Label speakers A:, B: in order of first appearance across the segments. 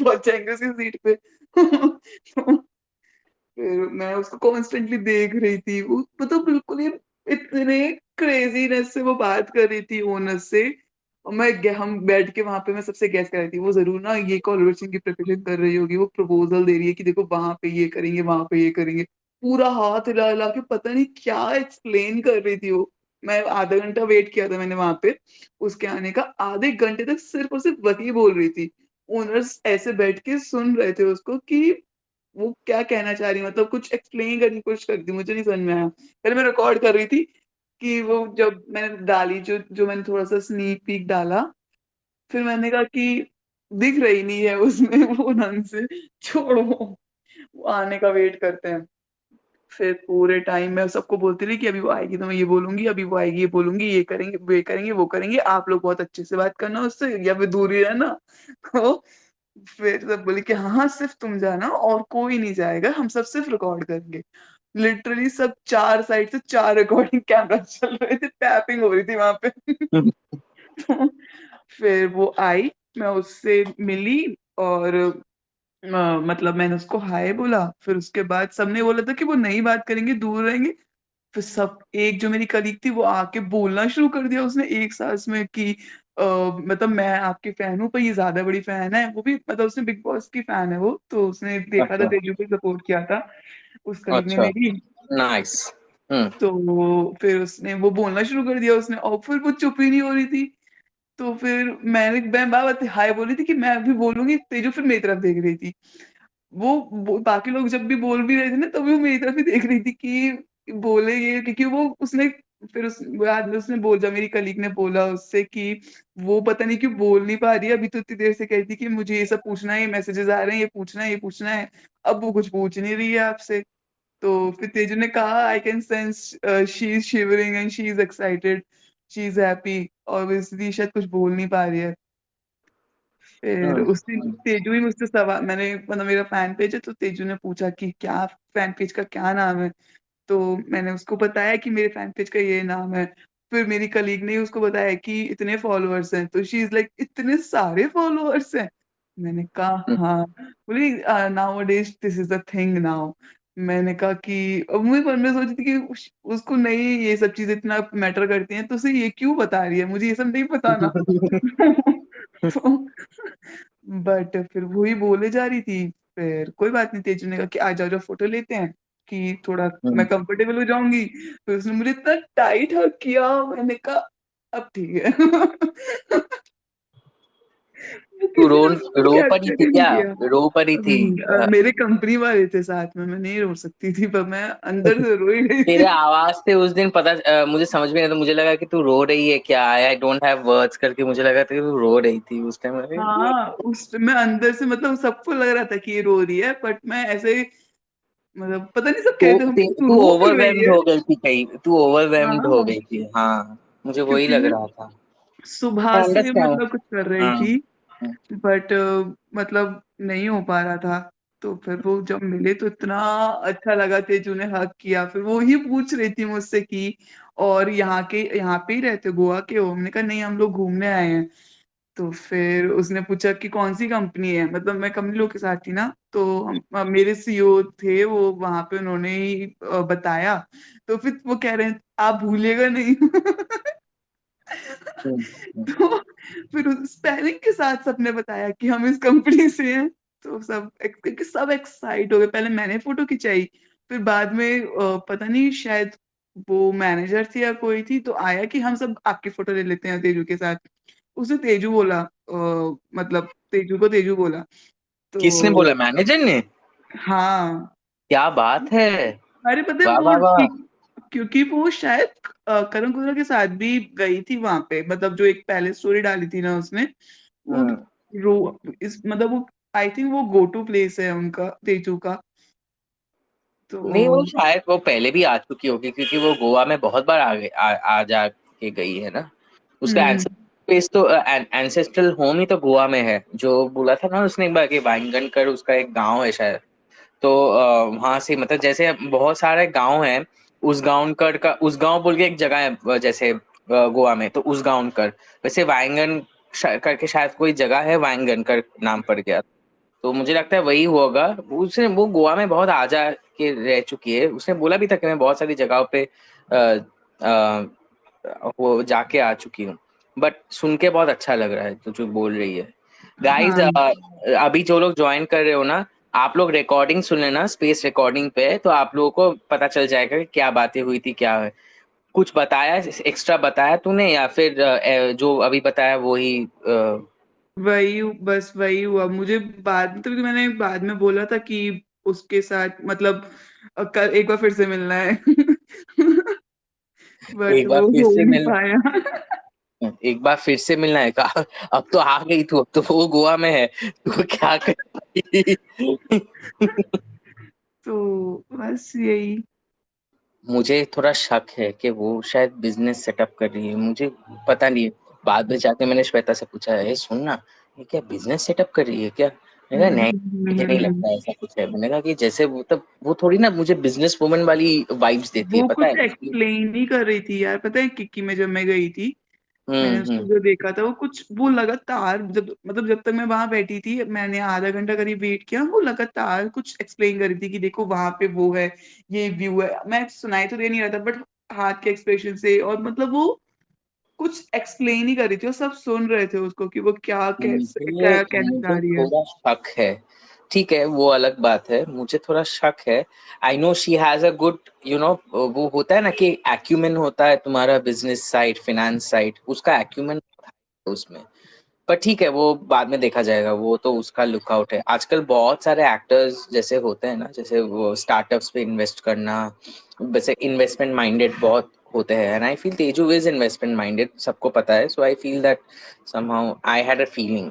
A: पहुंच जाएंगे उसकी सीट पे। तो फिर मैं उसको कॉन्स्टेंटली देख रही थी, वो मतलब बिल्कुल ही इतने क्रेजीनेस से वो बात कर रही थी ओनर से। और हम बैठ के वहां पे मैं सबसे गैस कर रही थी, वो जरूर ना ये कॉन्वर्सेशन की प्रिपरेशन कर रही होगी, वो प्रपोजल दे रही है कि देखो वहां पे ये करेंगे, वहां पे ये करेंगे। पूरा हाथ हिला हिला के पता नहीं क्या एक्सप्लेन कर रही थी वो। मैं आधा घंटा वेट किया था मैंने वहां पे उसके आने का, आधे घंटे तक सिर्फ और सिर्फ वही बोल रही थी। ओनर्स ऐसे बैठ के सुन रहे थे उसको कि वो क्या कहना चाह रही है, मतलब कुछ एक्सप्लेन करने की कोशिश करती, मुझे नहीं समझ में आया। पहले मैं रिकॉर्ड कर रही थी कि वो जब मैंने डाली, जो जो मैंने थोड़ा सा स्नीक पीक डाला, फिर मैंने कहा कि दिख रही नहीं है उसमें वो ढंग से, छोड़ो वो आने का वेट करते हैं। फिर पूरे टाइम मैं सबको बोलती रही कि अभी वो आएगी तो मैं ये बोलूंगी, अभी वो आएगी ये बोलूंगी, ये करेंगे वो करेंगे वो करेंगे, आप लोग बहुत अच्छे से बात करना उससे या फिर दूर ही रहना। तो फिर सब बोले कि हाँ हाँ सिर्फ तुम जाना और कोई नहीं जाएगा, हम सब सिर्फ रिकॉर्ड करेंगे। लिटरली सब चार साइड से चार रिकॉर्डिंग कैमरा चल रहे थे, टैपिंग हो रही थी वहां पे। तो फिर वो आई, मैं उससे मिली और मतलब मैंने उसको हाय बोला। फिर उसके बाद सबने बोला था कि वो नहीं बात करेंगे, दूर रहेंगे। फिर सब, एक जो मेरी कलीग थी वो आके बोलना शुरू कर दिया उसने एक सांस में कि मतलब मैं आपकी फैन हूँ, पर ये ज्यादा बड़ी फैन है, वो भी मतलब उसने बिग बॉस की फैन है वो, तो उसने देखा था
B: अच्छा।
A: तेजू को सपोर्ट किया था उस कलीग ने
B: अच्छा।
A: मेरी।
B: नाइस। हम्म।
A: तो फिर उसने वो बोलना शुरू कर दिया उसने, और फिर वो चुप ही नहीं हो रही थी। तो फिर मैं बात हाय बोल रही थी कि मैं अभी बोलूंगी, तेजू फिर मेरी तरफ देख रही थी। बाकी लोग जब भी बोल भी रहे थे ना, तभी वो मेरी तरफ ही देख रही थी कि बोले ये, क्योंकि वो उसने फिर उस बाद में उसने बोल, जब मेरी कलीग ने बोला उससे कि वो पता नहीं क्यों बोल नहीं पा रही है, अभी तो इतनी देर से कहती कि मुझे ये सब पूछना है, ये मैसेजेस आ रहे हैं, ये पूछना है ये पूछना है, अब वो कुछ पूछ नहीं रही है आपसे। तो फिर तेजू ने कहा I can sense she is shivering and she is excited, she is happy, और इसलिए शायद कुछ बोल नहीं पा रही है। फिर
B: हम्म।
A: उस दिन तेजू ही मुझसे सवाल, मैंने मतलब मेरा फैन पेज है तो तेजू ने पूछा कि क्या फैन पेज का क्या नाम है। तो मैंने उसको बताया कि मेरे फैन पेज का ये नाम है। फिर मेरी कलीग ने उसको बताया कि इतने फॉलोअर्स हैं, तो शी इज लाइक इतने सारे फॉलोअर्स हैं। मैंने कहा
B: हम्म।
A: हाँ। बोली now days this is the thing now. मैंने कहा कि अब मुझे मन में सोची थी कि उसको नहीं ये सब चीजें इतना मैटर करती हैं, तो उसे ये क्यों बता रही है, मुझे ये सब नहीं बताना। तो बट फिर वही बोले जा रही थी। फिर कोई बात नहीं, तेजू ने कहा कि आ जाओ जाओ फोटो लेते हैं कि थोड़ा मैं
B: हम्म।
A: कंफर्टेबल हो जाऊंगी। फिर उसने मुझे इतना टाइट हग किया, मैंने कहा अब ठीक है। वो
B: तू
A: किसी ने उसको
B: रो पड़ी
A: कैप्चर
B: थी
A: ही नहीं
B: क्या?
A: किया।
B: रो पड़ी थी?
A: मेरे कंपनी वाले थे साथ में, मैं नहीं रो सकती थी, पर मैं अंदर से रो ही रही
B: तेरे
A: थी।
B: आवाज से उस दिन पता मुझे समझ में नहीं, तो मुझे लगा कि तू रो रही है क्या, आई डोंट हैव वर्ड्स करके मुझे लगा था कि तू रो रही थी उस टाइम। अरे
A: हाँ उस मैं अंदर से, मतलब सबको लग रहा था कि ये रो रही है, बट मैं ऐसे ही, मतलब पता नहीं, सब कहते हम तू
B: तू
A: रो क्यों रही
B: ओवरवेल्म्ड
A: है।
B: हो गई थी कहीं, तू ओवरवेल्म्ड हो
A: हाँ
B: गई थी, हाँ। मुझे वही
A: क्योंकि
B: लग
A: मैं
B: रहा था।
A: सुबह
B: आई
A: से
B: अंडरस्टैंड।
A: मतलब कुछ कर रही
B: हम्म।
A: थी, बट मतलब नहीं हो पा रहा था। तो फिर वो जब मिले तो इतना अच्छा लगा, तेजू ने हक किया। फिर वो ही पूछ रही थी मुझसे कि और यहाँ पे ही रहते, गोवा के हो? हमने कहा नहीं, हम लोग घूमने आए हैं। तो फिर उसने पूछा कि कौन सी कंपनी है, मतलब मैं कंपनी लोग के साथ थी ना, तो मेरे सीईओ थे वो वहां पे, उन्होंने ही बताया। तो फिर वो कह रहे हैं आप भूलिएगा नहीं।
B: हम्म।
A: तो फिर उस स्पेलिंग के साथ सबने बताया कि हम इस कंपनी से हैं। तो क्योंकि सब एक्साइट हो गए, पहले मैंने फोटो खिंचाई, फिर बाद में पता नहीं शायद वो मैनेजर थी या कोई थी, तो आया कि हम सब आपकी फोटो ले लेते हैं तेजू के साथ। उसे तेजू बोला, मतलब तेजू को तेजू बोला।
B: किसने
A: तो
B: बोला, मैनेजर ने?
A: हाँ,
B: क्या बात है!
A: अरे पता है
B: वाह
A: वो
B: वाह वाह।
A: क्योंकि वो शायद करण कुंद्रा के साथ भी गई थी वहां पे, मतलब जो एक पहले स्टोरी डाली थी ना उसने, वो
B: हम्म।
A: मतलब वो आई थिंक वो गो टू प्लेस है उनका, तेजू का। तो
B: नहीं, वो शायद वो पहले भी आ चुकी होगी, क्योंकि वो गोवा में बहुत बार आ जा के गई है ना। उसका
A: हम्म
B: एंसेस्ट्रल प्लेस तो एंसेस्ट्रल होम ही तो गोवा में है, जो बोला था ना उसने एक बार कि वाइंगन उसका एक गांव है शायद। तो वहां से मतलब जैसे बहुत सारे गांव हैं, उस गांव बोल के एक जगह है, जैसे गोवा में तो उस गांव वैसे वाइंगन करके शायद कोई जगह है, वाइंगन नाम पड़ गया। तो मुझे लगता है वही होगा। उसने वो गोवा में बहुत आजा के रह चुकी है, उसने बोला भी था कि मैं बहुत सारी जगहों पे अ, अ, वो जाके आ चुकी हूँ। बट सुन के बहुत अच्छा लग रहा है तो जो बोल रही है। गाइस,
A: हाँ
B: अभी जो लोग ज्वाइन कर रहे हो ना, आप लोग रिकॉर्डिंग सुन लेना स्पेस रिकॉर्डिंग पे, तो आप लोगों को पता चल जाएगा कि क्या बातें हुई थी, क्या है। कुछ बताया, एक्स्ट्रा बताया तूने, या फिर जो अभी बताया वो ही
A: वही, बस वही हुआ मुझे बाद में, तभी तो मैंने बाद में बोला था कि उसके साथ मतलब कल एक बार फिर से मिलना है। बट
B: एक बार
A: वो
B: फिर
A: हो
B: से
A: नहीं
B: मिल
A: पाया।
B: एक बार फिर से मिलना है कहा। अब तो आ गई तू, अब तो वो गोवा में है, तू क्या कर पाएगी?
A: तो बस यही।
B: मुझे थोड़ा शक है कि वो शायद बिजनेस सेटअप कर रही है, मुझे पता नहीं। बाद में जाके मैंने श्वेता से पूछा, है सुन ना, ये क्या बिजनेस सेटअप कर रही है क्या? मैंने कहा नहीं, मुझे नहीं
A: हम्म।
B: लगता ऐसा कुछ है। मैंने कहा कि जैसे वो, तब वो थोड़ी ना मुझे बिजनेस वुमन वाली वाइब्स देती है,
A: वो
B: पता है
A: कुछ
B: उसकी।
A: एक्सप्लेन ही कर रही थी यार, पता है किक्की में जब मैं गई थी, मैंने उसको
B: हम्म।
A: जो देखा था वो कुछ, वो लगातार जब मतलब जब तक मैं वहां बैठी थी, मैंने आधा घंटा करीब वेट किया, वो लगातार कुछ एक्सप्लेन कर रही थी कि देखो वहां पे वो है, ये व्यू है। मैं सुनाई तो दे नहीं रहा था बट हाथ के एक्सप्रेशन से, और मतलब वो कुछ एक्सप्लेन ही कर रही थी और सब सुन रहे थे उसको कि वो क्या कैसे
B: मुझे
A: क्या कहना चाह
B: मुझे
A: रही है।
B: थोड़ा शक है। ठीक है, वो अलग बात है, मुझे थोड़ा शक है। I know she has a good, वो होता है ना कि एक्यूमेन होता है तुम्हारा, बिजनेस साइड, फाइनेंस साइड, उसका एक्यूमेन उसमें। पर ठीक है, वो बाद में देखा जाएगा, वो तो उसका लुकआउट है। आजकल बहुत सारे एक्टर्स जैसे होते हैं ना, जैसे वो स्टार्टअप्स पे इन्वेस्ट करना, वैसे इन्वेस्टमेंट माइंडेड बहुत होते हैं। And I feel Teju is investment minded, सबको पता है। So I feel that somehow I had a feeling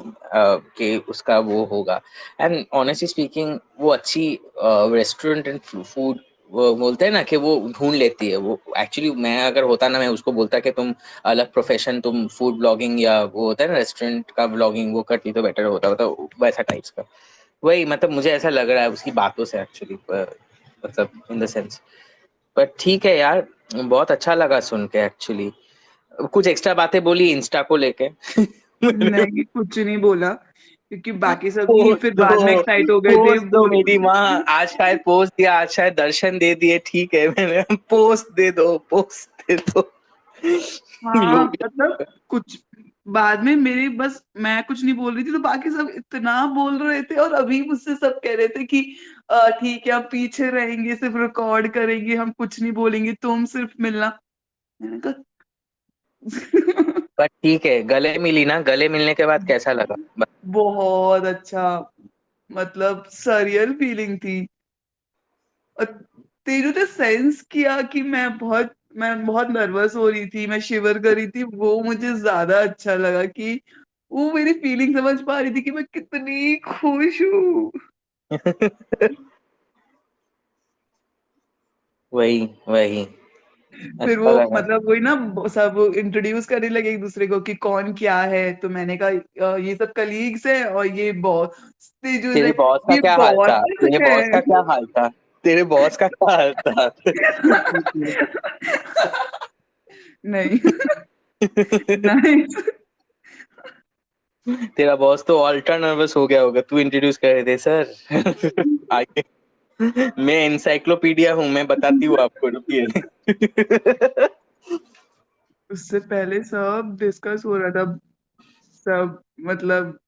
B: कि उसका वो होगा। एंड ऑनेस्टली स्पीकिंग, वो अच्छी रेस्टोरेंट एंड फूड, वो बोलते हैं ना कि वो ढूंढ लेती है। वो एक्चुअली, मैं अगर होता ना, मैं उसको बोलता कि तुम अलग प्रोफेशन, तुम फूड ब्लॉगिंग या वो होता है ना रेस्टोरेंट का ब्लॉगिंग, वो करती तो बेटर होता, मतलब वैसा टाइप्स का। वही, मतलब मुझे ऐसा लग रहा है उसकी बातों से एक्चुअली, मतलब इन द सेंस। बट ठीक है यार, बहुत अच्छा लगा सुन के एक्चुअली। कुछ एक्स्ट्रा बातें बोली इंस्टा को लेके? मैंने
A: नहीं कुछ नहीं बोला, क्योंकि बाकी सभी
B: पोस्ट
A: फिर बाद में
B: दो,
A: एक्साइट हो गए थे
B: पोस्ट दो
A: बोल।
B: मेरी माँ, आज शायद पोस्ट दिया, आज शायद दर्शन दे दिए, ठीक है, मैंने पोस्ट दे दो, पोस्ट दे दो।
A: हाँ
B: लोग
A: मतलब कुछ बाद में मेरे, बस मैं कुछ नहीं बोल रही थी तो बाकी सब इतना बोल रहे थे, और अभी मुझसे सब कह रहे थे कि ठीक है, हम पीछे रहेंगे, सिर्फ रिकॉर्ड करेंगे, हम कुछ नहीं बोलेंगे, तुम सिर्फ मिलना। मैंने कहा
B: बट ठीक है, गले मिली ना, गले मिलने के बाद कैसा लगा?
A: बहुत अच्छा, मतलब सरियल फीलिंग थी। और तेजू ने सेंस किया कि मैं बहुत नर्वस हो रही थी, मैं शिवर कर रही थी, वो मुझे ज्यादा अच्छा लगा कि वो मेरी फीलिंग समझ पा रही थी कि मैं कितनी खुश हूँ।
B: वही वही,
A: फिर
B: अच्छा
A: वो
B: लगा।
A: मतलब वही ना, सब इंट्रोड्यूस करने लगे एक दूसरे को कि कौन क्या है, तो मैंने कहा ये सब कलीग्स है और ये बॉस। तेजू
B: तेरे
A: ने,
B: बॉस का
A: ये
B: क्या हाल था?
A: बॉस
B: तेरे बॉस
A: है।
B: का क्या हाल था? तेरे बॉस का क्या हाल था?
A: नहीं। नहीं।
B: तेरा बॉस तो अल्ट्रा नर्वस हो गया होगा, तू इंट्रोड्यूस कर रहे थे सर। आगे, मैं एनसाइक्लोपीडिया हूँ, मैं बताती हूँ आपको, रुकिए।
A: उससे पहले सब डिस्कस हो रहा था, सब मतलब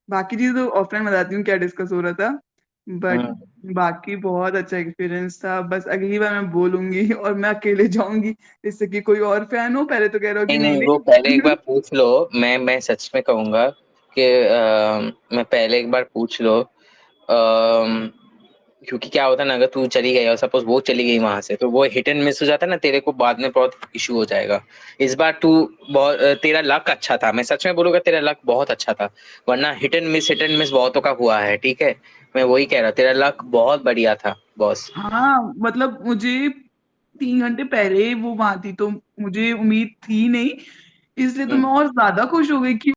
A: बाकी चीजें तो ऑफलाइन बताती हूँ क्या डिस्कस हो रहा था, बट
B: हम्म।
A: बाकी बहुत अच्छा एक्सपीरियंस था। बस अगली बार मैं बोलूंगी और मैं अकेले जाऊंगी, इससे कि कोई और फैन हो। पहले तो कह रहा हो कि
B: नहीं
A: नहीं
B: नहीं, वो पहले एक
A: नहीं।
B: बार पूछ लो। मैं सच में कहूंगा कि मैं पहले एक बार पूछ लो। क्योंकि क्या होता है ना, अगर तू चली गई और सपोज वो चली गई वहां से, तो वो हिट एंड मिस हो जाता है ना, तेरे को बाद में बहुत इशू हो जाएगा। इस बार तू बहुत, तेरा लक अच्छा था, मैं सच में बोलूंगा, तेरा लक बहुत अच्छा था। वरना हिट एंड मिस बहुतों का हुआ है, ठीक है। मैं वही कह रहा, तेरा लक बहुत बढ़िया था बॉस।
A: हाँ मतलब मुझे 3 घंटे पहले वो वहां थी तो मुझे उम्मीद थी नहीं, इसलिए तो मैं और ज्यादा खुश हो गई कि